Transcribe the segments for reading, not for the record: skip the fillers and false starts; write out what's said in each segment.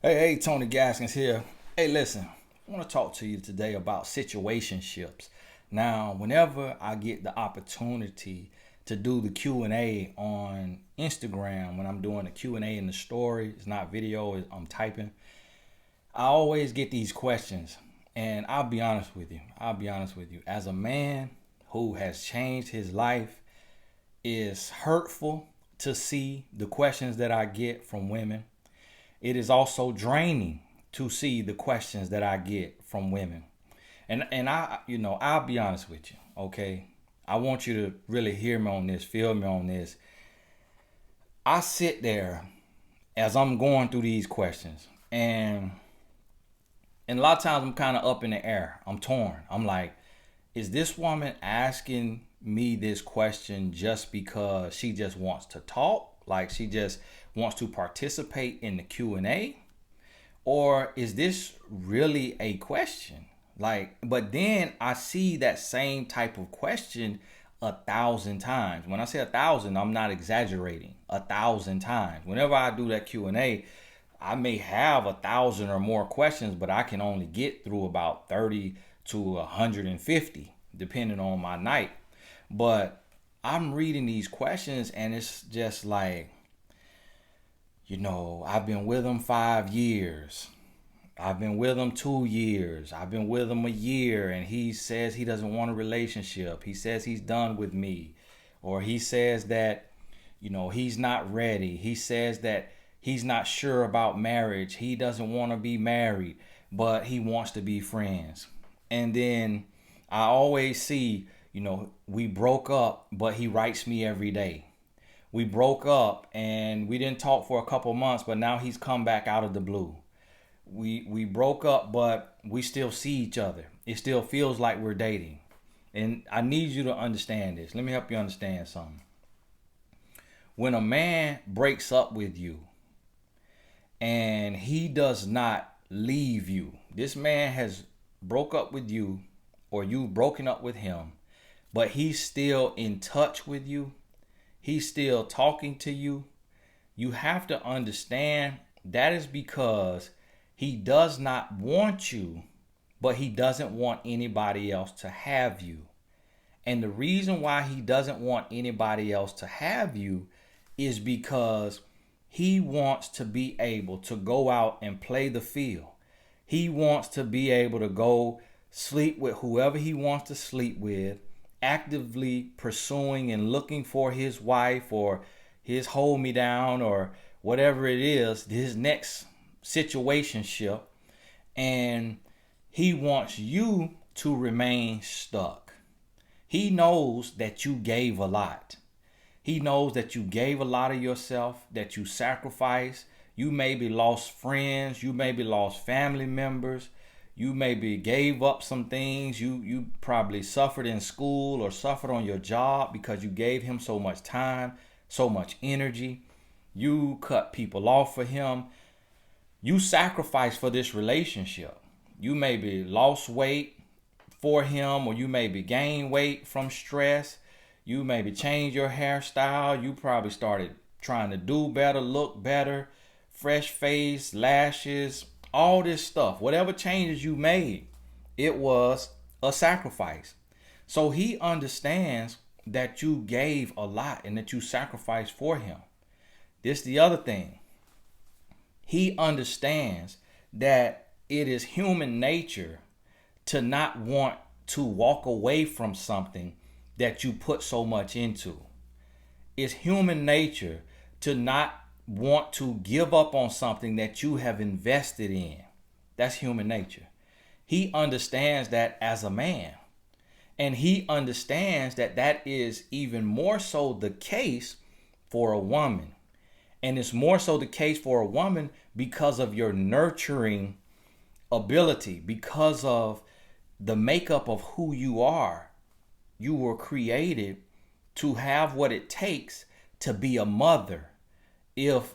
Hey, Tony Gaskins here. Hey, listen, I want to talk to you today about situationships. Now, whenever I get the opportunity to do the Q&A on Instagram, when I'm doing the Q&A in the story, it's not video, I'm typing. I always get these questions, and I'll be honest with you. As a man who has changed his life, it's hurtful to see the questions that I get from women. It is also draining to see the questions that I get from women. And I'll be honest with you, okay? I want you to really hear me on this, feel me on this. I sit there as I'm going through these questions, and a lot of times I'm kind of up in the air. I'm torn. I'm like, is this woman asking me this question just because she just wants to talk? Like she just wants to participate in the Q&A? Or is this really a question? Like, but then I see that same type of question 1,000 times. When I say 1,000, I'm not exaggerating. 1,000 times. Whenever I do that Q&A, I may have 1,000 or more questions, but I can only get through about 30 to 150, depending on my night. But I'm reading these questions and it's just like, I've been with him 5 years. I've been with him 2 years. I've been with him a year, and he says he doesn't want a relationship. He says he's done with me. Or he says that, he's not ready. He says that he's not sure about marriage. He doesn't want to be married, but he wants to be friends. And then I always see, we broke up, but he writes me every day. We broke up and we didn't talk for a couple months, but now he's come back out of the blue. We broke up, but we still see each other. It still feels like we're dating. And I need you to understand this. Let me help you understand something. When a man breaks up with you and he does not leave you, this man has broke up with you or you've broken up with him, but he's still in touch with you. He's still talking to you. You have to understand that is because he does not want you, but he doesn't want anybody else to have you. And the reason why he doesn't want anybody else to have you is because he wants to be able to go out and play the field. He wants to be able to go sleep with whoever he wants to sleep with, actively pursuing and looking for his wife or his hold me down or whatever it is, his next situationship. And he wants you to remain stuck. He knows that you gave a lot. He knows that you gave a lot of yourself, that you sacrificed. You maybe lost friends. You maybe lost family members. You maybe gave up some things. You probably suffered in school or suffered on your job because you gave him so much time, so much energy. You cut people off for him. You sacrificed for this relationship. You maybe lost weight for him, or you maybe gained weight from stress. You maybe changed your hairstyle. You probably started trying to do better, look better, fresh face, lashes, all this stuff. Whatever changes you made, it was a sacrifice. So he understands that you gave a lot and that you sacrificed for him. This the other thing. He understands that it is human nature to not want to walk away from something that you put so much into. It's human nature to not want to give up on something that you have invested in. That's human nature. He understands that as a man. And he understands that that is even more so the case for a woman. And it's more so the case for a woman because of your nurturing ability, because of the makeup of who you are. You were created to have what it takes to be a mother. If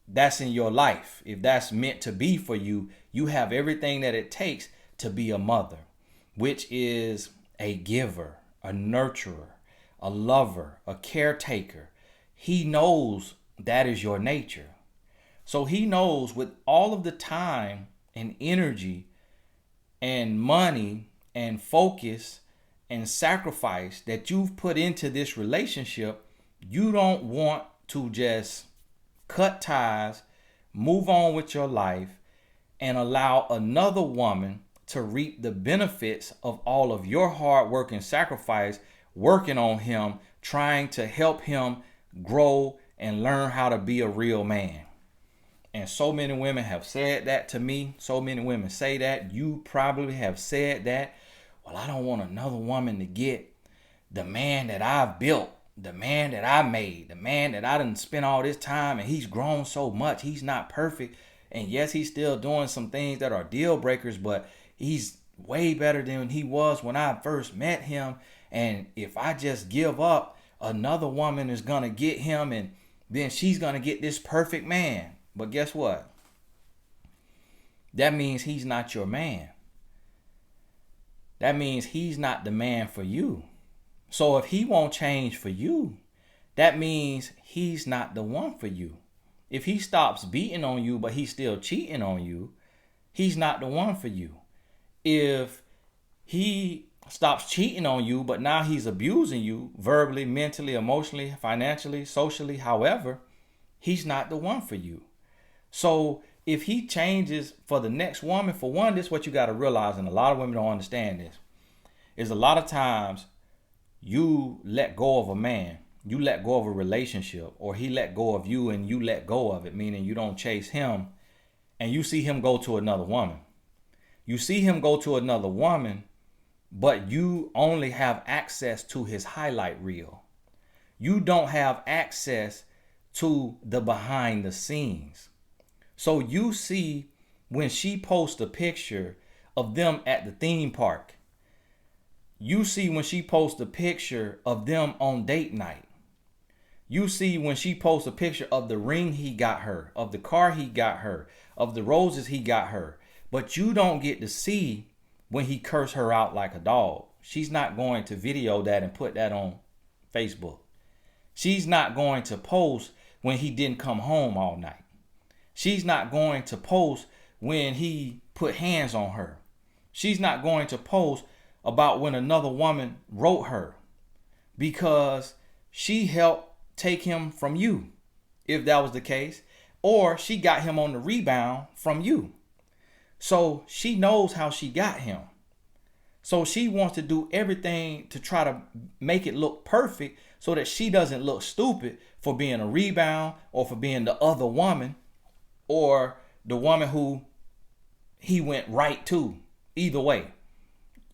that's in your life, if that's meant to be for you, you have everything that it takes to be a mother, which is a giver, a nurturer, a lover, a caretaker. He knows that is your nature. So he knows with all of the time and energy and money and focus and sacrifice that you've put into this relationship, you don't want to just cut ties, move on with your life, and allow another woman to reap the benefits of all of your hard work and sacrifice, working on him, trying to help him grow and learn how to be a real man. And so many women have said that to me. So many women say that. You probably have said that. Well, I don't want another woman to get the man that I've built, the man that I made, the man that I didn't spend all this time, and he's grown so much. He's not perfect. And yes, he's still doing some things that are deal breakers, but he's way better than he was when I first met him. And if I just give up, another woman is going to get him, and then she's going to get this perfect man. But guess what? That means he's not your man. That means he's not the man for you. So if he won't change for you, that means he's not the one for you. If he stops beating on you, but he's still cheating on you, he's not the one for you. If he stops cheating on you, but now he's abusing you verbally, mentally, emotionally, financially, socially, however, he's not the one for you. So if he changes for the next woman, for one, this is what you got to realize, and a lot of women don't understand this, is a lot of times you let go of a man, you let go of a relationship, or he let go of you and you let go of it, meaning you don't chase him, and you see him go to another woman. You see him go to another woman, but you only have access to his highlight reel. You don't have access to the behind the scenes. So you see when she posts a picture of them at the theme park. You see when she posts a picture of them on date night. You see when she posts a picture of the ring he got her, of the car he got her, of the roses he got her. But you don't get to see when he cursed her out like a dog. She's not going to video that and put that on Facebook. She's not going to post when he didn't come home all night. She's not going to post when he put hands on her. She's not going to post about when another woman wrote her, because she helped take him from you, if that was the case, or she got him on the rebound from you. So she knows how she got him. So she wants to do everything to try to make it look perfect so that she doesn't look stupid for being a rebound or for being the other woman or the woman who he went right to. Either way,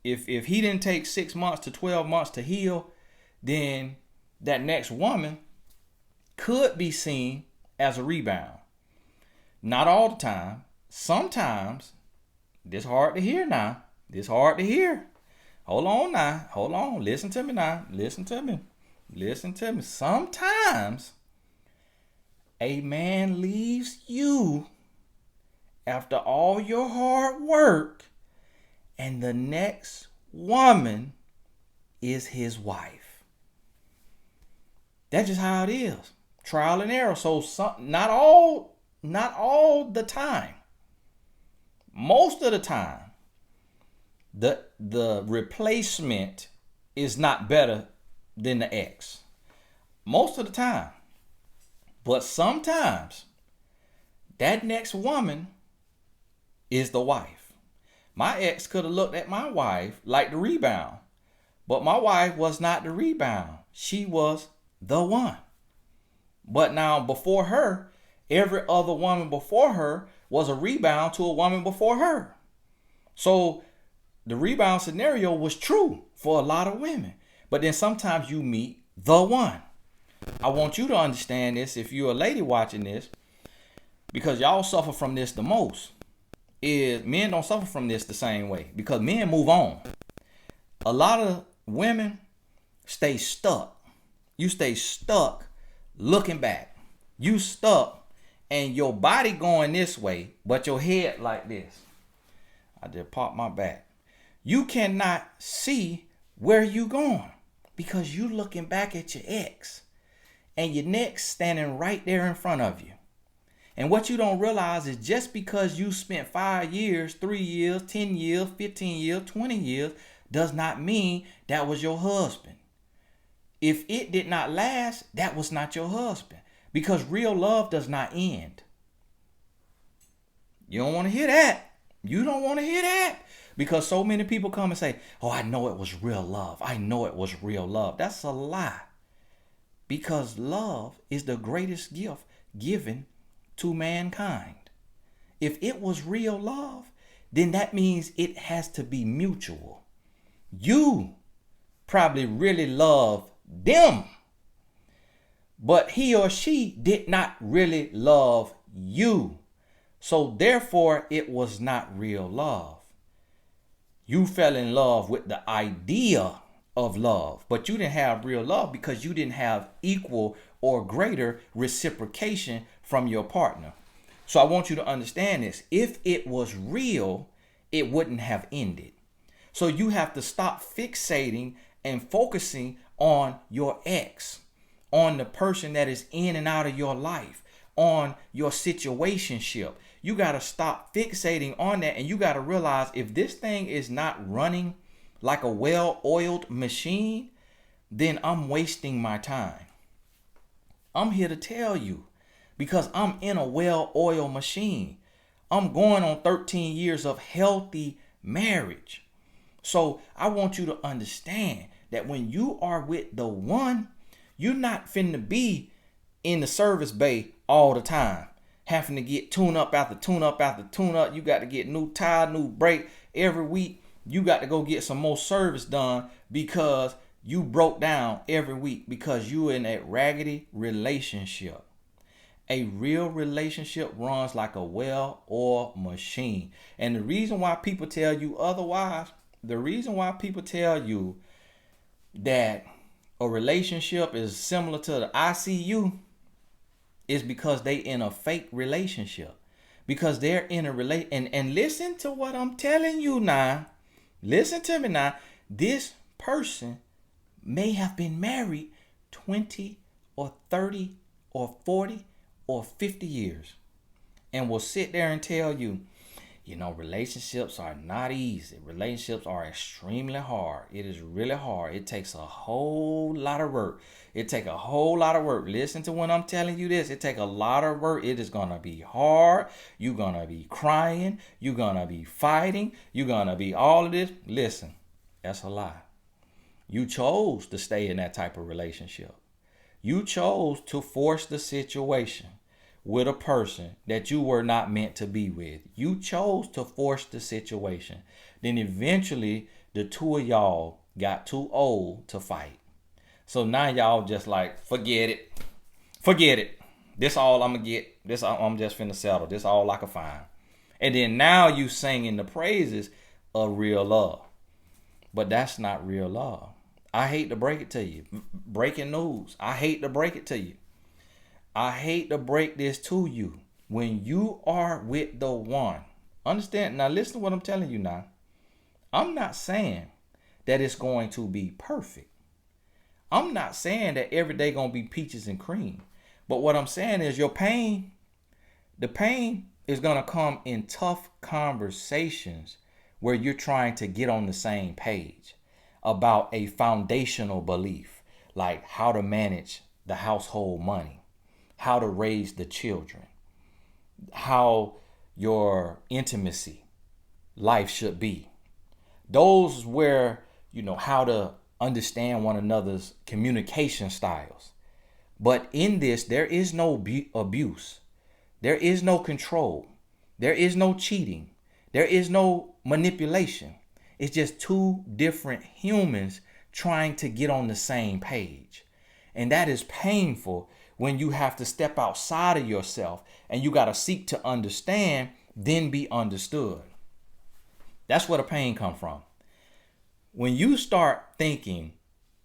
if he didn't take 6 months to 12 months to heal, then that next woman could be seen as a rebound. Not all the time. Sometimes, this hard to hear now. This hard to hear. Hold on now. Hold on. Listen to me now. Listen to me. Listen to me. Sometimes a man leaves you after all your hard work, and the next woman is his wife. That's just how it is. Trial and error. So not all the time. Most of the time, the replacement is not better than the ex. Most of the time. But sometimes that next woman is the wife. My ex could have looked at my wife like the rebound, but my wife was not the rebound. She was the one. But now before her, every other woman before her was a rebound to a woman before her. So the rebound scenario was true for a lot of women. But then sometimes you meet the one. I want you to understand this if you're a lady watching this, because y'all suffer from this the most. Is men don't suffer from this the same way, because men move on. A lot of women stay stuck. You stay stuck looking back. You stuck and your body going this way, but your head like this. I just popped my back. You cannot see where you going because you looking back at your ex and your next standing right there in front of you. And what you don't realize is just because you spent 5 years, 3 years, 10 years, 15 years, 20 years does not mean that was your husband. If it did not last, that was not your husband. Because real love does not end. You don't want to hear that. You don't want to hear that. Because so many people come and say, oh, I know it was real love. I know it was real love. That's a lie. Because love is the greatest gift given to mankind. If it was real love, then that means it has to be mutual. You probably really love them, but he or she did not really love you. So therefore, it was not real love. You fell in love with the idea of love, but you didn't have real love because you didn't have equal or greater reciprocation from your partner. So I want you to understand this. If it was real, it wouldn't have ended. So you have to stop fixating and focusing on your ex, on the person that is in and out of your life, on your situationship. You got to stop fixating on that, and you got to realize if this thing is not running like a well-oiled machine, then I'm wasting my time. I'm here to tell you because I'm in a well-oiled machine. I'm going on 13 years of healthy marriage. So I want you to understand that when you are with the one, you're not finna be in the service bay all the time, having to get tune up after tune up after tune up. You got to get new tire, new brake every week. You got to go get some more service done because you broke down every week because you in a raggedy relationship. A real relationship runs like a well-oiled machine. And the reason why people tell you otherwise, the reason why people tell you that a relationship is similar to the ICU is because they in a fake relationship. Because they're in a and listen to what I'm telling you now. Listen to me now. This person may have been married 20 or 30 or 40 or 50 years and will sit there and tell you, you know, relationships are not easy. Relationships are extremely hard. It is really hard. It takes a whole lot of work. It takes a whole lot of work. Listen to when I'm telling you this. It takes a lot of work. It is going to be hard. You're going to be crying. You're going to be fighting. You're going to be all of this. Listen, that's a lie. You chose to stay in that type of relationship. You chose to force the situation with a person that you were not meant to be with. You chose to force the situation. Then eventually the two of y'all got too old to fight. So now y'all just like, forget it. Forget it. This all I'm gonna get. This I'm just finna settle. This all I can find. And then now you singing the praises of real love. But that's not real love. I hate to break it to you. Breaking news. I hate to break it to you. I hate to break this to you. When you are with the one, understand, now listen to what I'm telling you now. I'm not saying that it's going to be perfect. I'm not saying that every day going to be peaches and cream. But what I'm saying is the pain is going to come in tough conversations where you're trying to get on the same page about a foundational belief, like how to manage the household money, how to raise the children, how your intimacy life should be. Those where, how to understand one another's communication styles. But in this, there is no abuse. There is no control. There is no cheating. There is no manipulation. It's just two different humans trying to get on the same page. And that is painful when you have to step outside of yourself and you got to seek to understand, then be understood. That's where the pain comes from. When you start thinking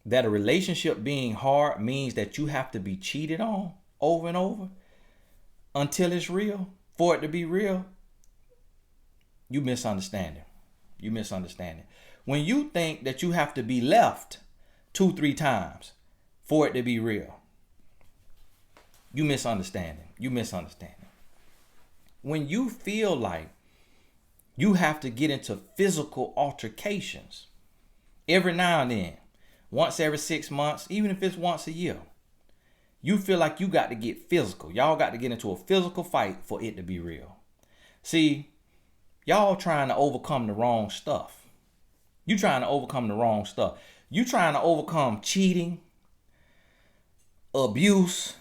that a relationship being hard means that you have to be cheated on over and over until it's real, for it to be real, you misunderstand it. You misunderstand it. When you think that you have to be left 2-3 times for it to be real, you misunderstand it. You misunderstand it. when you feel like you have to get into physical altercations every now and then, once every 6 months, even if it's once a year, you feel like you got to get physical. Y'all got to get into a physical fight for it to be real. See, y'all trying to overcome the wrong stuff. You trying to overcome the wrong stuff. You trying to overcome cheating, abuse,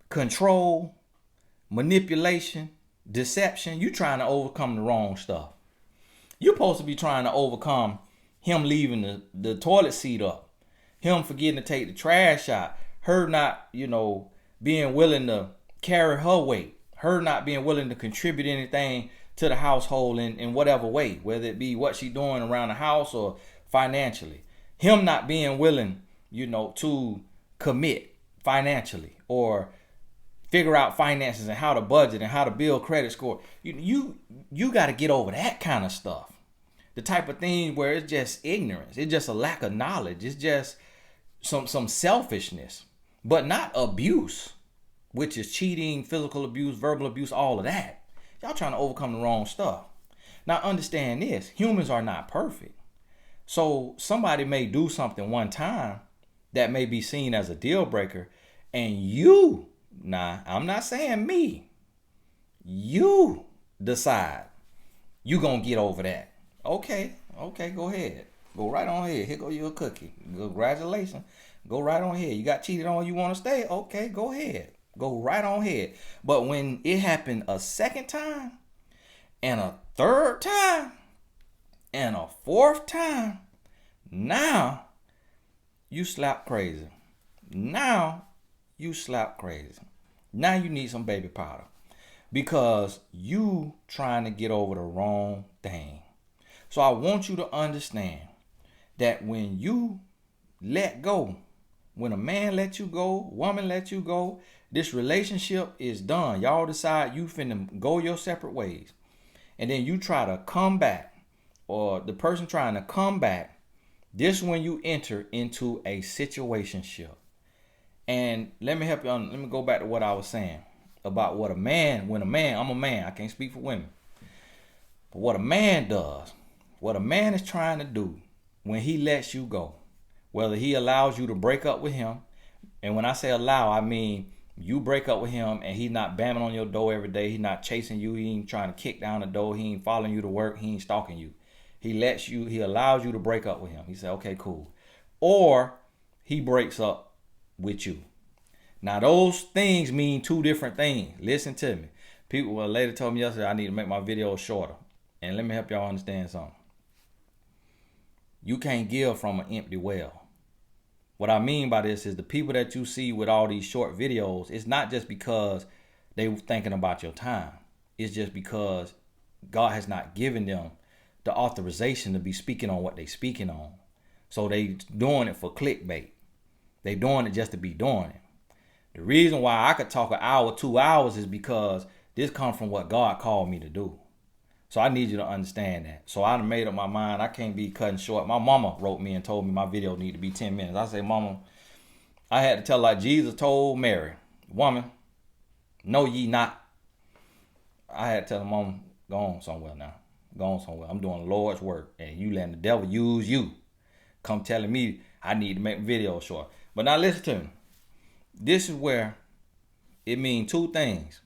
control, manipulation, deception. You trying to overcome the wrong stuff. You're supposed to be trying to overcome him leaving the toilet seat up, him forgetting to take the trash out, her not, being willing to carry her weight, her not being willing to contribute anything to the household in whatever way, whether it be what she doing around the house or financially. Him not being willing, to commit financially or figure out finances and how to budget and how to build credit score. You got to get over that kind of stuff. The type of thing where it's just ignorance. It's just a lack of knowledge. It's just some selfishness, but not abuse, which is cheating, physical abuse, verbal abuse, all of that. Y'all trying to overcome the wrong stuff. Now understand this, humans are not perfect. So somebody may do something one time that may be seen as a deal breaker, and I'm not saying me, you decide you gonna get over that. Okay, go ahead. Go right on ahead. Here go your cookie. Congratulations. Go right on ahead. You got cheated on, you want to stay? Okay, go ahead. Go right on ahead. But when it happened a second time, and a third time, and a fourth time, now you slap crazy. Now you slap crazy. Now you need some baby powder because you trying to get over the wrong thing. So I want you to understand that when you let go, when a man let you go, woman let you go, this relationship is done. Y'all decide you finna go your separate ways. And then you try to come back, or the person trying to come back, this when you enter into a situationship. And let me help you on, let me go back to what I was saying about I'm a man, I can't speak for women. But what a man does, what a man is trying to do when he lets you go, whether he allows you to break up with him, and when I say allow, I mean you break up with him and he's not bamming on your door every day, he's not chasing you, he ain't trying to kick down the door, he ain't following you to work, he ain't stalking you. He allows you to break up with him. He said, okay, cool. Or he breaks up with you. Now those things mean two different things. Listen to me. A lady told me yesterday I need to make my videos shorter. And let me help y'all understand something. You can't give from an empty well. What I mean by this is the people that you see with all these short videos, it's not just because they were thinking about your time. It's just because God has not given them the authorization to be speaking on what they speaking on. So they doing it for clickbait. They doing it just to be doing it. The reason why I could talk an hour, 2 hours is because this comes from what God called me to do. So I need you to understand that. So I done made up my mind. I can't be cutting short. My mama wrote me and told me my video need to be 10 minutes. I say, Mama, I had to tell like Jesus told Mary, woman, know ye not. I had to tell the mama, go on somewhere now. Go on somewhere. I'm doing the Lord's work. And you letting the devil use you. Come telling me I need to make videos short. But now listen to me. This is where it means two things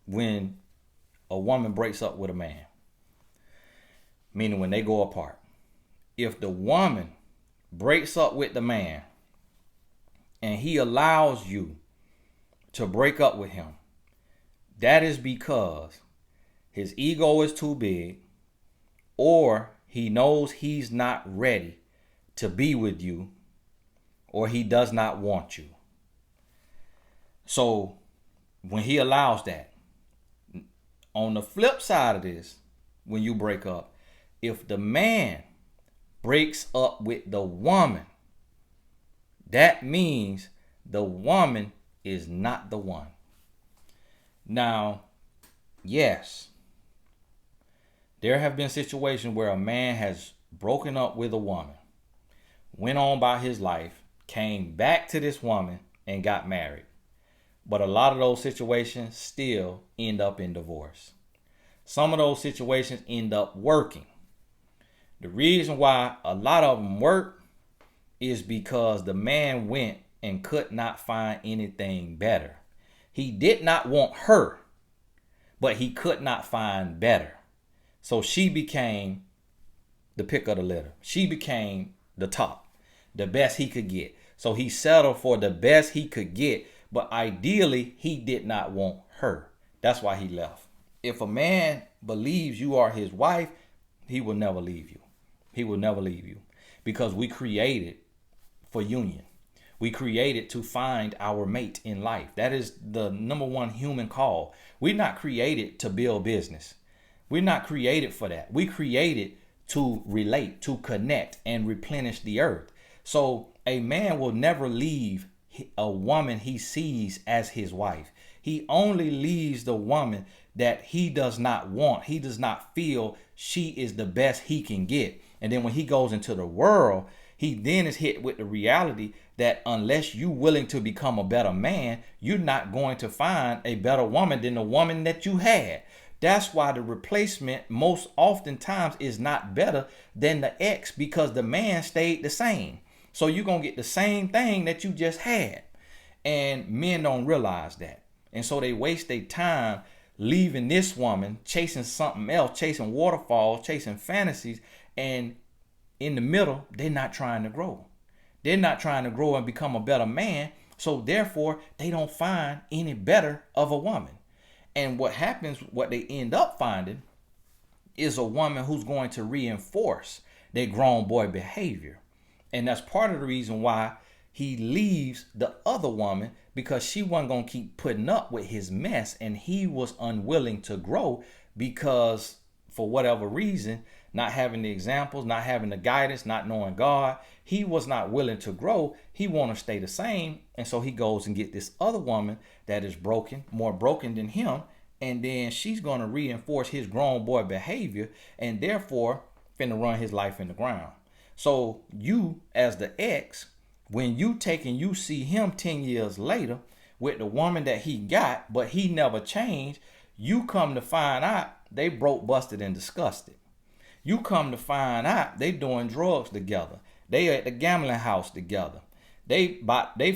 when a woman breaks up with a man. Meaning when they go apart. If the woman breaks up with the man and he allows you to break up with him, that is because his ego is too big, or he knows he's not ready to be with you, or he does not want you. So when he allows that, on the flip side of this, when you break up, if the man breaks up with the woman, that means the woman is not the one. Now, yes, there have been situations where a man has broken up with a woman, went on about his life, came back to this woman and got married. But a lot of those situations still end up in divorce. Some of those situations end up working. The reason why a lot of them work is because the man went and could not find anything better. He did not want her, but he could not find better. So she became the pick of the litter. She became the top, the best he could get. So he settled for the best he could get, but ideally he did not want her. That's why he left. If a man believes you are his wife, he will never leave you. He will never leave you, because we created for union. We created to find our mate in life. That is the number one human call. We're not created to build business. We're not created for that. We created to relate, to connect, and replenish the earth. So a man will never leave a woman he sees as his wife. He only leaves the woman that he does not want. He does not feel she is the best he can get. And then when he goes into the world, he then is hit with the reality that unless you're willing to become a better man, you're not going to find a better woman than the woman that you had. That's why the replacement most oftentimes is not better than the ex, because the man stayed the same. So you're going to get the same thing that you just had. And men don't realize that. And so they waste their time leaving this woman, chasing something else, chasing waterfalls, chasing fantasies. And in the middle, they're not trying to grow. They're not trying to grow and become a better man. So therefore, they don't find any better of a woman. And what happens, what they end up finding is a woman who's going to reinforce their grown boy behavior. And that's part of the reason why he leaves the other woman, because she wasn't going to keep putting up with his mess. And he was unwilling to grow because for whatever reason, not having the examples, not having the guidance, not knowing God, he was not willing to grow. He want to stay the same. And so he goes and get this other woman that is broken, more broken than him. And then she's going to reinforce his grown boy behavior and therefore finna run his life in the ground. So you as the ex, when you take and you see him 10 years later with the woman that he got, but he never changed, you come to find out they broke, busted, and disgusted. You come to find out they doing drugs together. They at the gambling house together. They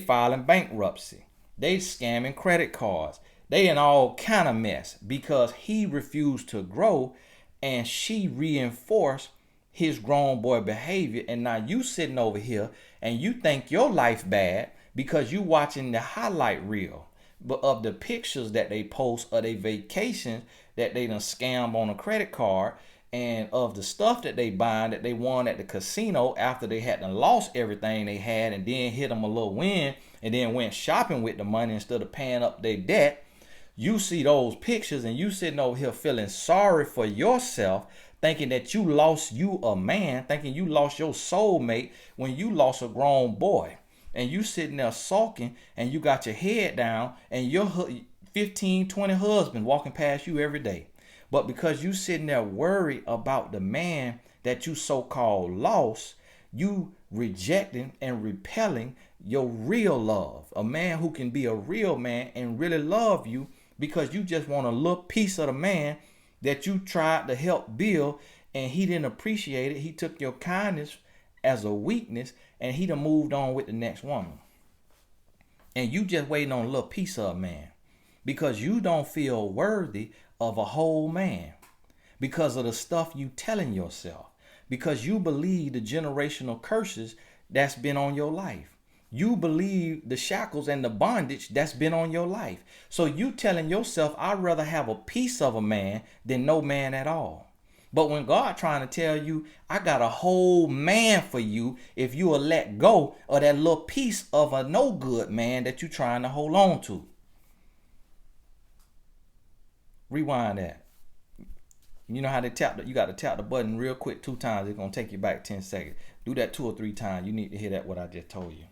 filing bankruptcy. They scamming credit cards. They in all kind of mess because he refused to grow and she reinforced his grown boy behavior. And now you sitting over here and you think your life bad because you watching the highlight reel but of the pictures that they post of their vacations that they done scammed on a credit card, and of the stuff that they buying that they won at the casino after they had done lost everything they had and then hit them a little win and then went shopping with the money instead of paying up their debt. You see those pictures and you sitting over here feeling sorry for yourself, thinking that you lost you a man, thinking you lost your soulmate when you lost a grown boy. And you sitting there sulking and you got your head down and your 15, 20 husbands walking past you every day. But because you sitting there worried about the man that you so-called lost, you rejecting and repelling your real love. A man who can be a real man and really love you because you just want a little piece of the man that you tried to help build and he didn't appreciate it. He took your kindness as a weakness and he done moved on with the next woman. And you just waiting on a little piece of a man because you don't feel worthy of a whole man because of the stuff you telling yourself, because you believe the generational curses that's been on your life. You believe the shackles and the bondage that's been on your life. So you telling yourself, I'd rather have a piece of a man than no man at all. But when God trying to tell you, I got a whole man for you if you will let go of that little piece of a no good man that you trying to hold on to. Rewind that. You know how they you got to tap the button real quick 2 times. It's going to take you back 10 seconds. Do that 2 or 3 times. You need to hear that what I just told you.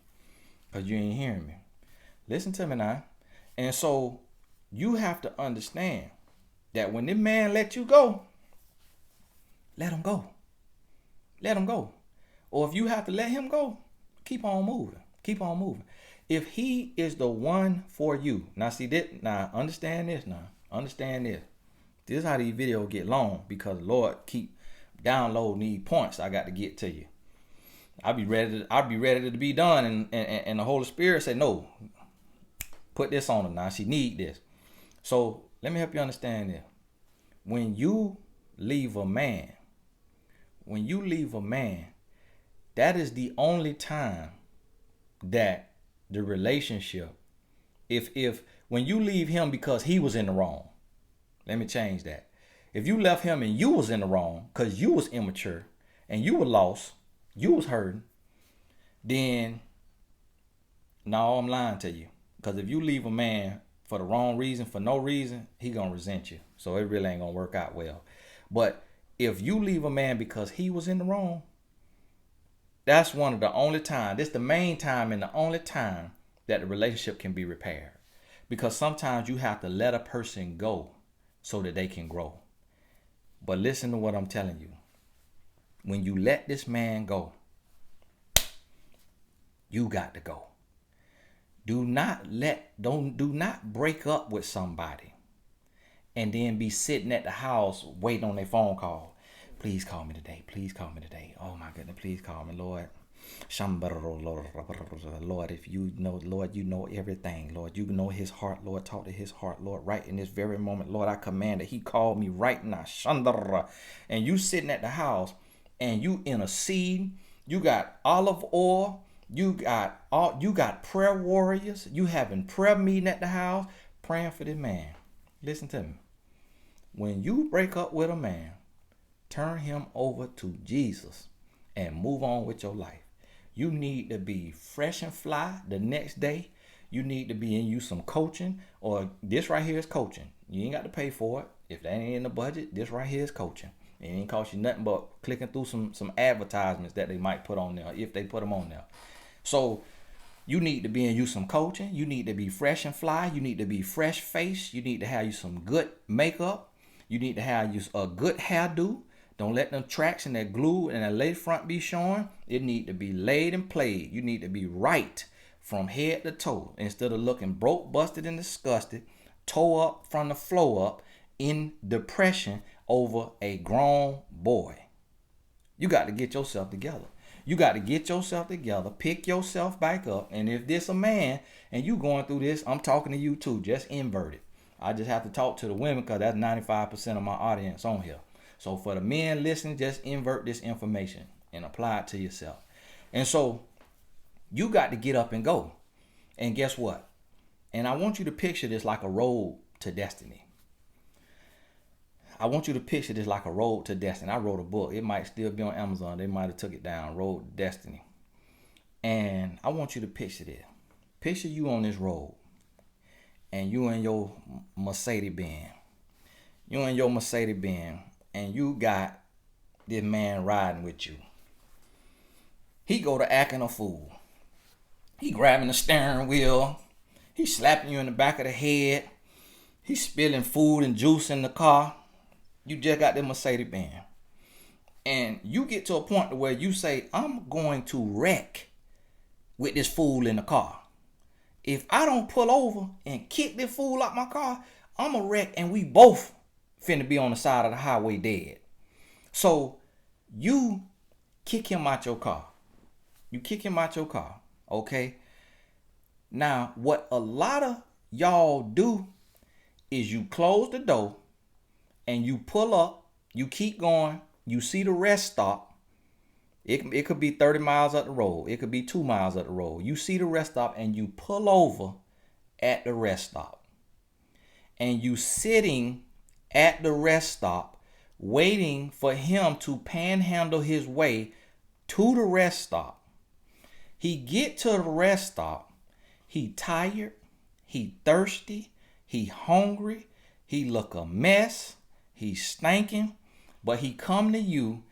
Because you ain't hearing me. Listen to me now. And so you have to understand that when this man let you go, let him go. Let him go. Or if you have to let him go, keep on moving. Keep on moving. If he is the one for you. Now see that, now understand this now. Understand this. This is how these videos get long, because the Lord keep downloading these points I got to get to you. I'll be ready to be done, and the Holy Spirit said, no, put this on her now. She need this. So let me help you understand this. When you leave a man, that is the only time that the relationship, if when you leave him because he was in the wrong, let me change that. If you left him and you was in the wrong because you was immature and you were lost, you was hurting, then no, I'm lying to you. Because if you leave a man for the wrong reason, for no reason, he gonna resent you. So it really ain't gonna work out well. But if you leave a man because he was in the wrong, that's one of the only time, this the main time and the only time that the relationship can be repaired. Because sometimes you have to let a person go so that they can grow. But listen to what I'm telling you. When you let this man go, you got to go. Do not break up with somebody and then be sitting at the house waiting on their phone call. Please call me today. Please call me today. Oh my goodness, please call me, Lord. Lord, if you know, Lord, you know everything. Lord, you know his heart. Lord, talk to his heart. Lord, right in this very moment, Lord, I command that he called me right now. And you sitting at the house and you intercede. You got olive oil. You got prayer warriors. You having prayer meeting at the house, praying for this man. Listen to me. When you break up with a man, turn him over to Jesus and move on with your life. You need to be fresh and fly the next day. You need to be in you some coaching, or this right here is coaching. You ain't got to pay for it. If that ain't in the budget, this right here is coaching. It ain't cost you nothing but clicking through some advertisements that they might put on there, if they put them on there. So you need to be in you some coaching. You need to be fresh and fly. You need to be fresh faced. You need to have you some good makeup. You need to have you a good hairdo. Don't let them tracks and that glue and that lace front be showing. It need to be laid and played. You need to be right from head to toe, instead of looking broke, busted, and disgusted, toe up from the floor up in depression over a grown boy. You got to get yourself together. You got to get yourself together, pick yourself back up. And if this a man and you going through this, I'm talking to you too. Just invert it. I just have to talk to the women because that's 95% of my audience on here. So for the men listening, just invert this information and apply it to yourself. And so you got to get up and go. And guess what? And I want you to picture this like a road to destiny. I want you to picture this like a road to destiny. I wrote a book. It might still be on Amazon. They might have took it down. Road to Destiny. And I want you to picture this. Picture you on this road. And you in your Mercedes-Benz. You in your Mercedes-Benz. And you got this man riding with you. He go to acting a fool. He grabbing the steering wheel. He slapping you in the back of the head. He spilling food and juice in the car. You just got the Mercedes-Benz. And you get to a point where you say, I'm going to wreck with this fool in the car. If I don't pull over and kick this fool out my car, I'm a wreck and we both finna be on the side of the highway dead. So you kick him out your car. You kick him out your car, okay? Now, what a lot of y'all do is you close the door and you pull up, you keep going, you see the rest stop. It could be 30 miles up the road. It could be 2 miles up the road. You see the rest stop and you pull over at the rest stop. And you sitting at the rest stop waiting for him to panhandle his way to the rest stop. He get to the rest stop. He tired. He thirsty. He hungry. He look a mess. He's stinking, but he come to you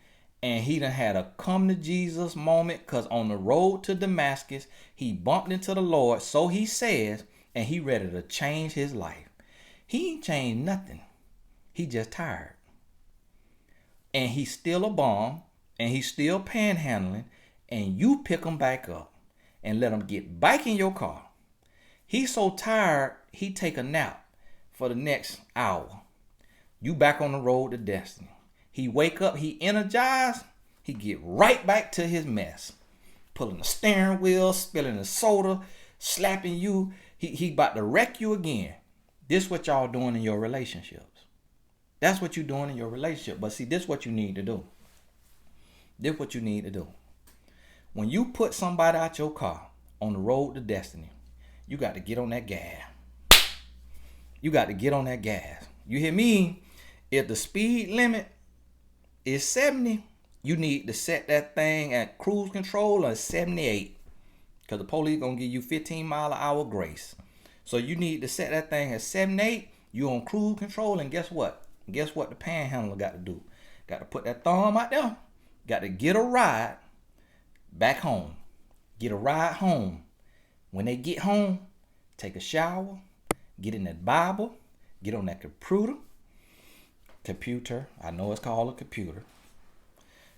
and he done had a come to Jesus moment, because on the road to Damascus, he bumped into the Lord, so he says, and he ready to change his life. He ain't changed nothing. He just tired. And he's still a bum, and he's still panhandling, and you pick him back up and let him get back in your car He's so tired, he take a nap for the next hour. You back on the road to destiny. He wake up, he energized, he get right back to his mess. Pulling the steering wheel, spilling the soda, slapping you. He about to wreck you again. This what y'all doing in your relationships. That's what you doing in your relationship. But see, this what you need to do. This what you need to do. When you put somebody out your car on the road to destiny, you got to get on that gas. You got to get on that gas. You hear me? If the speed limit is 70, you need to set that thing at cruise control or 78. Because the police going to give you 15-mile-an-hour grace. So you need to set that thing at 78. You on cruise control, and guess what? Guess what the panhandler got to do? Got to put that thumb out there. Got to get a ride back home. Get a ride home. When they get home, take a shower, get in that Bible, get on that computer. I know it's called a computer.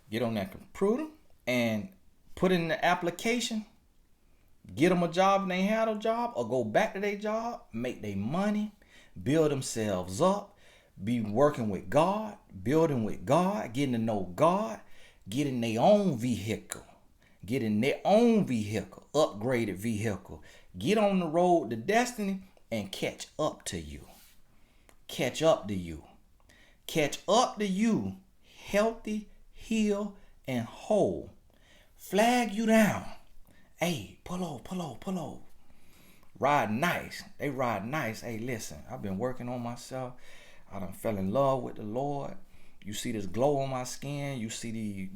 Get on that computer and put in the application. Get them a job if they ain't had a job, or go back to their job, make their money, build themselves up, be working with God, building with God, getting to know God, getting their own vehicle. Upgraded vehicle. Get on the road to destiny and catch up to you. Catch up to you. Healthy, healed, and whole. Flag you down. Hey, pull over. Ride nice. They ride nice. Hey, listen, I've been working on myself. I done fell in love with the Lord. You see this glow on my skin. You see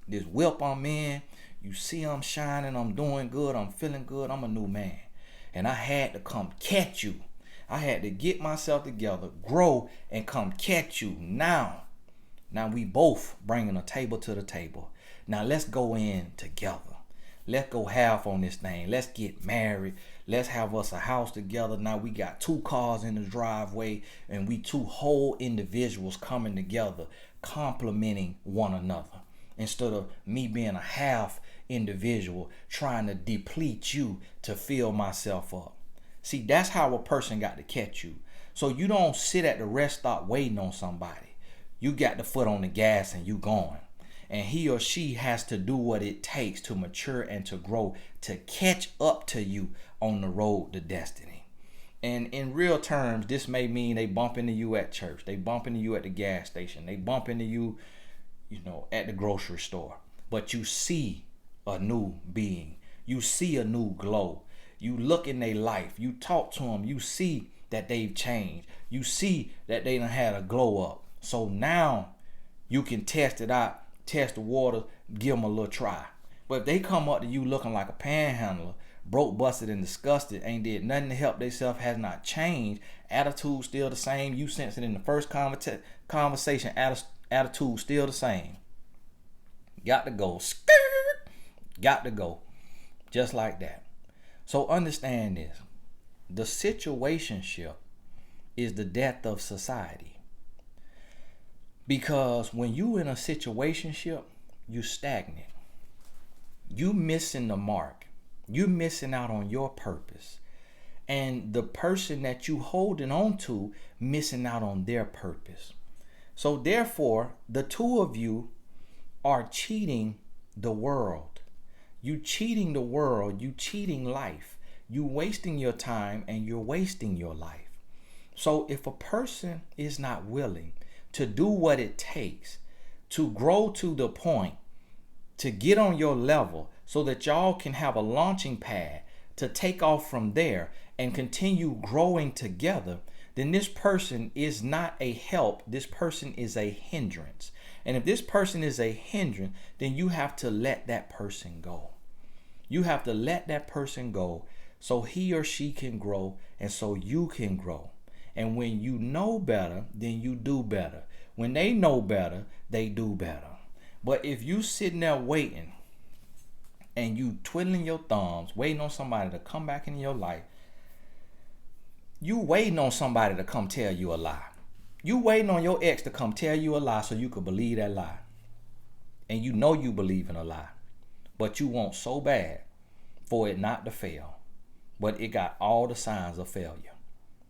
this whip I'm in. You see I'm shining. I'm doing good. I'm feeling good. I'm a new man. And I had to come catch you. I had to get myself together, grow, and come catch you. Now we both bringing a table to the table. Now let's go in together. Let's go half on this thing. Let's get married. Let's have us a house together. Now we got 2 cars in the driveway, and we 2 whole individuals coming together, complementing one another. Instead of me being a half individual trying to deplete you to fill myself up. See, that's how a person got to catch you. So you don't sit at the rest stop waiting on somebody. You got the foot on the gas and you going. And he or she has to do what it takes to mature and to grow, to catch up to you on the road to destiny. And in real terms, this may mean they bump into you at church. They bump into you at the gas station. They bump into you, at the grocery store. But you see a new being. You see a new glow. You look in their life. You talk to them. You see that they've changed. You see that they done had a glow up. So now you can test it out. Test the water, give them a little try. But if they come up to you looking like a panhandler, broke, busted, and disgusted, ain't did nothing to help themselves, has not changed, attitude still the same, you sense it in the first conversation, attitude still the same. Got to go. Got to go. Just like that. So understand this. The situationship is the death of society. Because when you in a situationship, you stagnant. You missing the mark. You missing out on your purpose. And the person that you holding on to missing out on their purpose. So therefore, the 2 of you are cheating the world. You cheating the world. You cheating life. You wasting your time and you're wasting your life. So if a person is not willing to do what it takes to grow to the point to get on your level so that y'all can have a launching pad to take off from there and continue growing together, then this person is not a help. This person is a hindrance. And if this person is a hindrance, then you have to let that person go. You have to let that person go so he or she can grow and so you can grow. And when you know better, then you do better. When they know better, they do better. But if you sitting there waiting and you twiddling your thumbs, waiting on somebody to come back into your life, you waiting on somebody to come tell you a lie. You waiting on your ex to come tell you a lie so you could believe that lie. And you know you believe in a lie. But you want so bad for it not to fail. but it got all the signs of failure.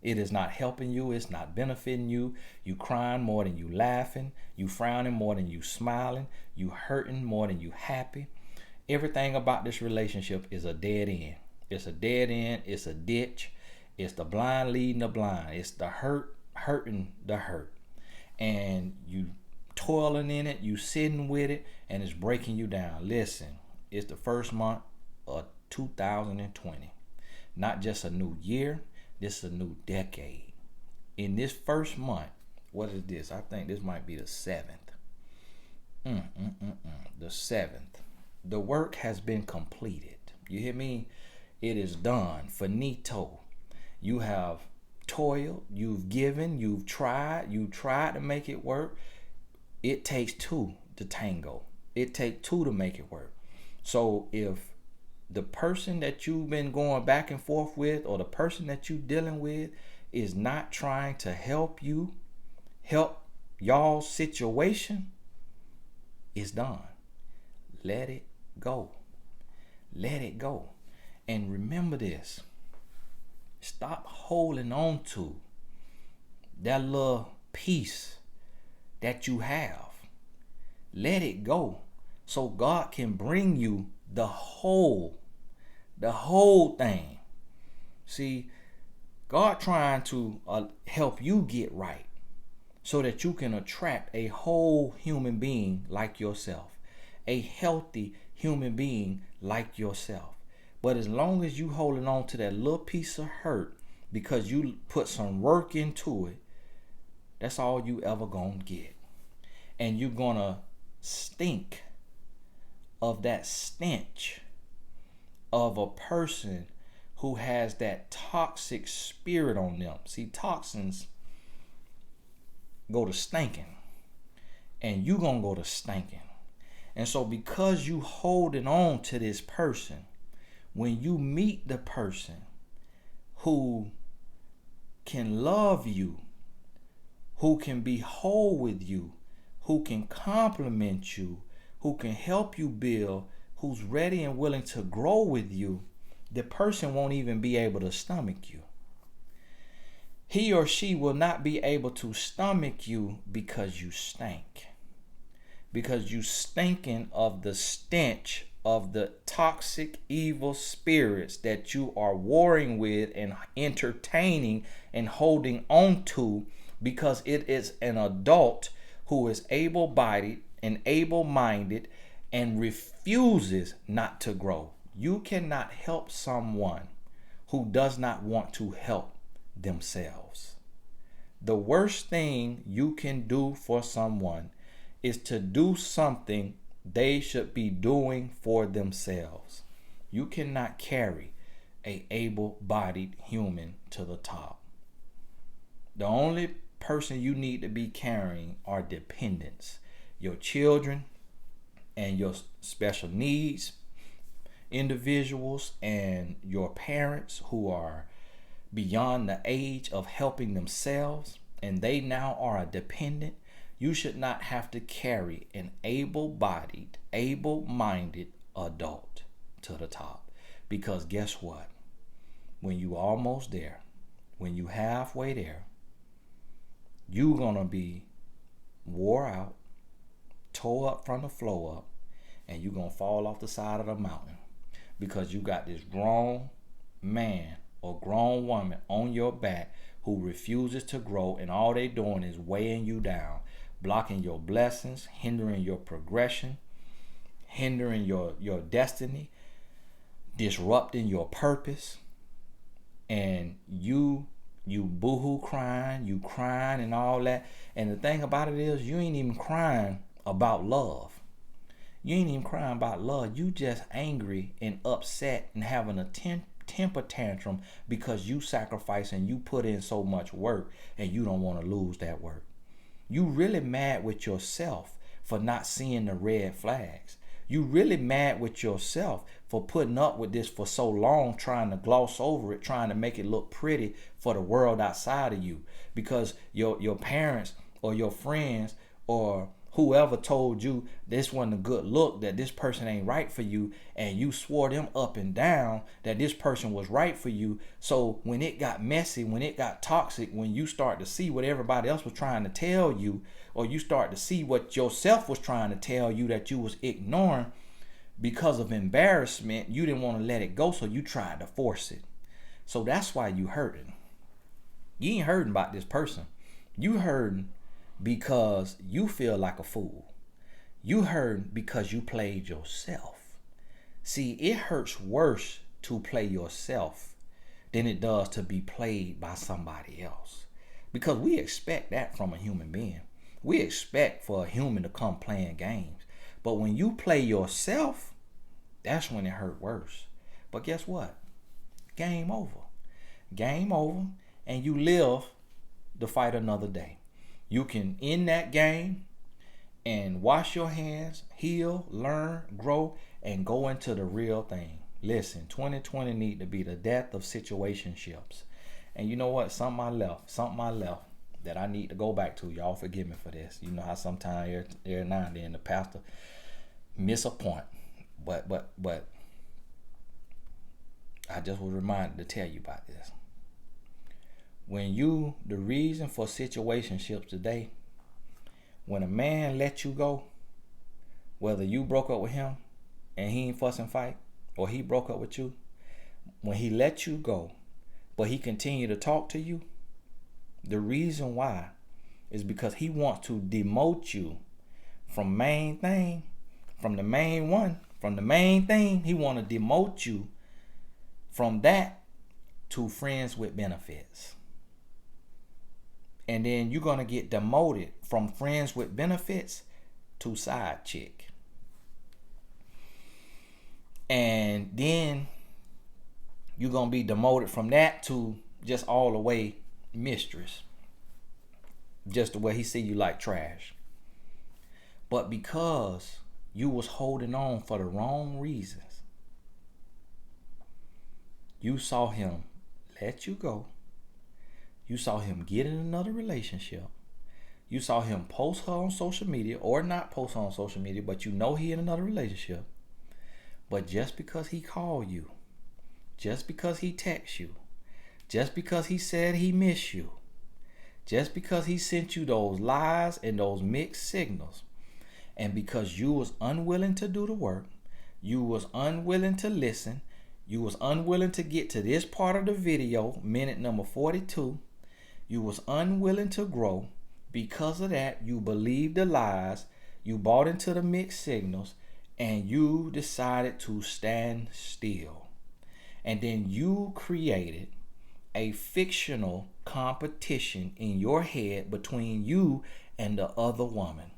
It is not helping you. It's not benefiting you. You crying more than you laughing. You frowning more than you smiling. You hurting more than you happy. Everything about this relationship is a dead end. It's a dead end. It's a ditch. It's the blind leading the blind. It's the hurting the hurt. And you toiling in it. You sitting with it. And it's breaking you down. Listen, it's the first month of 2020. Not just a new year. This is a new decade. In this first month, what is this? I think this might be the 7th. The 7th. The work has been completed. You hear me? It is done. Finito. You have toiled. You've given. You've tried. You tried to make it work. It takes two to tango. It takes two to make it work. So if the person that you've been going back and forth with, or the person that you're dealing with, is not trying to help you, help y'all's situation, it's done. Let it go. Let it go. And remember this. Stop holding on to that little piece that you have. Let it go so God can bring you the whole thing. See, God trying to help you get right so that you can attract a whole human being like yourself, a healthy human being like yourself. But as long as you holding on to that little piece of hurt because you put some work into it, that's all you ever gonna get. And you're gonna stink of that stench of a person who has that toxic spirit on them. See, toxins go to stinking, and you gonna go to stinking. And so because you holding on to this person, when you meet the person who can love you, who can be whole with you, who can compliment you, who can help you build, who's ready and willing to grow with you, the person won't even be able to stomach you. He or she will not be able to stomach you because you stink. Because you stinking of the stench of the toxic evil spirits that you are warring with and entertaining and holding on to, because it is an adult who is able-bodied and able-minded and refuses not to grow. You cannot help someone who does not want to help themselves. The worst thing you can do for someone is to do something they should be doing for themselves. You cannot carry a able-bodied human to the top. The only person you need to be carrying are dependents, your children and your special needs individuals and your parents who are beyond the age of helping themselves and they now are a dependent. You should not have to carry an able-bodied, able-minded adult to the top. Because guess what? When you almost there, when you halfway there, you're going to be wore out, tore up from the floor up, and you're going to fall off the side of the mountain because you got this grown man or grown woman on your back who refuses to grow, and all they doing is weighing you down, blocking your blessings, hindering your progression, hindering your destiny, disrupting your purpose. And you boohoo crying, you crying and all that. And the thing about it is, you ain't even crying about love. You ain't even crying about love. You just angry and upset and having a temper tantrum because you sacrifice and you put in so much work and you don't want to lose that work. You really mad with yourself for not seeing the red flags. You really mad with yourself for putting up with this for so long, trying to gloss over it, trying to make it look pretty for the world outside of you, because your parents or your friends or Whoever told you this wasn't a good look, that this person ain't right for you, and you swore them up and down that this person was right for you. So when it got messy, when it got toxic, when you start to see what everybody else was trying to tell you, or you start to see what yourself was trying to tell you that you was ignoring, because of embarrassment, you didn't want to let it go, so you tried to force it. So that's why you hurting. You ain't hurting about this person. You hurting because you feel like a fool. You hurting because you played yourself. See, it hurts worse to play yourself than it does to be played by somebody else. Because we expect that from a human being. We expect for a human to come playing games. But when you play yourself, that's when it hurt worse. But guess what? Game over. Game over, and you live to fight another day. You can end that game and wash your hands, heal, learn, grow, and go into the real thing. Listen, 2020 need to be the death of situationships. And you know what? Something I left that I need to go back to. Y'all forgive me for this. You know how sometimes every now and then the pastor miss a point. But I just was reminded to tell you about this. The reason for situationships today, when a man let you go, whether you broke up with him and he ain't fuss and fight, or he broke up with you, when he let you go, but he continued to talk to you, the reason why is because he wants to demote you from the main thing. He want to demote you from that to friends with benefits. And then you're going to get demoted from friends with benefits to side chick. And then you're going to be demoted from that to just all the way mistress. Just the way he see you like trash. But because you was holding on for the wrong reasons, you saw him let you go. You saw him get in another relationship. You saw him post her on social media, or not post her on social media, but you know he in another relationship. But just because he called you, just because he texted you, just because he said he missed you, just because he sent you those lies and those mixed signals, and because you was unwilling to do the work, you was unwilling to listen, you was unwilling to get to this part of the video, minute number 42, you was unwilling to grow. Because of that, you believed the lies, you bought into the mixed signals, and you decided to stand still. And then you created a fictional competition in your head between you and the other woman.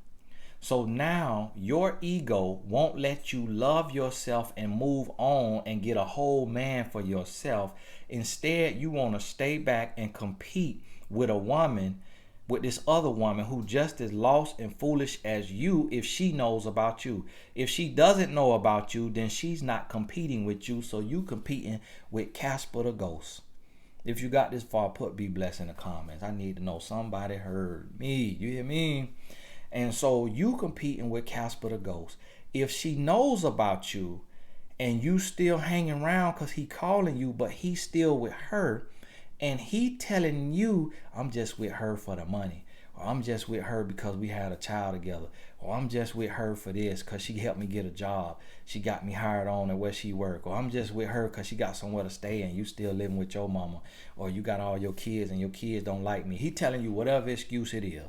So now your ego won't let you love yourself and move on and get a whole man for yourself. Instead, you want to stay back and compete with a woman, with this other woman who just as lost and foolish as you if she knows about you. If she doesn't know about you, then she's not competing with you. So you competing with Casper the Ghost. If you got this far, put be blessed in the comments. I need to know somebody heard me. You hear me? And so you competing with Casper the Ghost. If she knows about you and you still hanging around because he calling you, but he's still with her, and he telling you, I'm just with her for the money, or I'm just with her because we had a child together, or I'm just with her for this because she helped me get a job, she got me hired on at where she work, or I'm just with her because she got somewhere to stay and you still living with your mama, or you got all your kids and your kids don't like me. He telling you whatever excuse it is,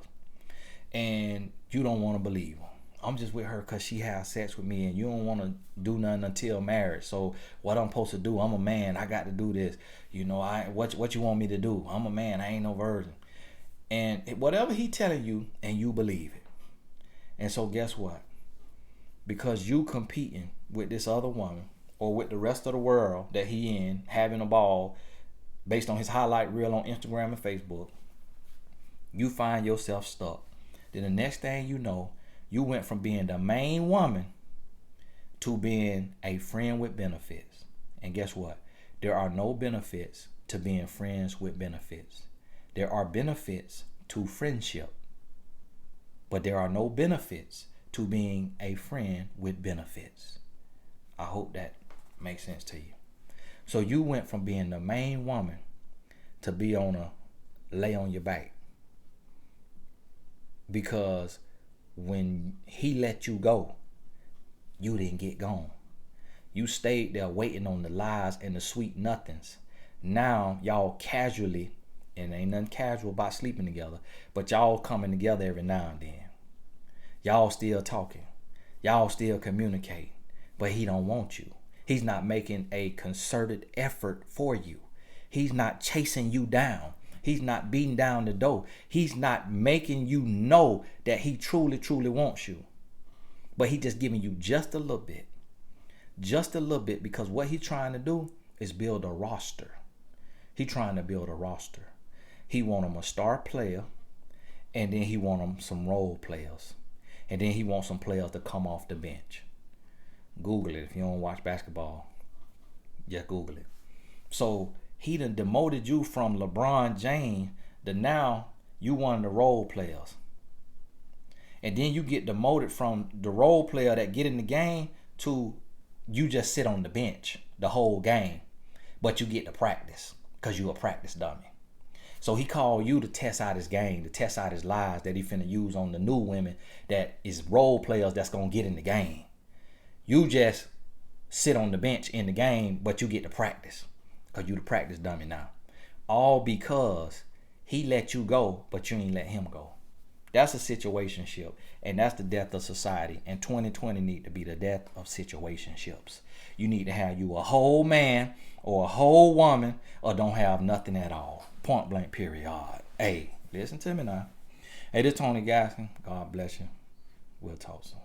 and you don't want to believe him. I'm just with her because she has sex with me, and you don't want to do nothing until marriage. So what I'm supposed to do? I'm a man. I got to do this. You know, what you want me to do? I'm a man. I ain't no virgin. And whatever he telling you, and you believe it. And so guess what? Because you competing with this other woman, or with the rest of the world that he in, having a ball based on his highlight reel on Instagram and Facebook, you find yourself stuck. Then the next thing you know, you went from being the main woman to being a friend with benefits. And guess what? There are no benefits to being friends with benefits. There are benefits to friendship. But there are no benefits to being a friend with benefits. I hope that makes sense to you. So you went from being the main woman to be on a lay on your back. Because when he let you go, you didn't get gone. You stayed there waiting on the lies and the sweet nothings. Now y'all casually, and ain't nothing casual about sleeping together, but y'all coming together every now and then. Y'all still talking. Y'all still communicate. But he don't want you. He's not making a concerted effort for you. He's not chasing you down. He's not beating down the door. He's not making you know that he truly, truly wants you. But he just giving you just a little bit. Just a little bit, because what he's trying to do is build a roster. He's trying to build a roster. He want him a star player, and then he want him some role players. And then he wants some players to come off the bench. Google it if you don't watch basketball. Just Google it. So he done demoted you from LeBron James to now you one of the role players. And then you get demoted from the role player that get in the game to you just sit on the bench the whole game. But you get to practice because you a practice dummy. So he called you to test out his game, to test out his lies that he finna use on the new women that is role players that's gonna get in the game. You just sit on the bench in the game, but you get to practice because you the practice dummy now. All because he let you go, but you ain't let him go. That's a situationship, and that's the death of society. And 2020 need to be the death of situationships. You need to have you a whole man or a whole woman, or don't have nothing at all. Point blank, period. Hey, listen to me now. Hey, this is Tony Gaskin. God bless you. We'll talk soon.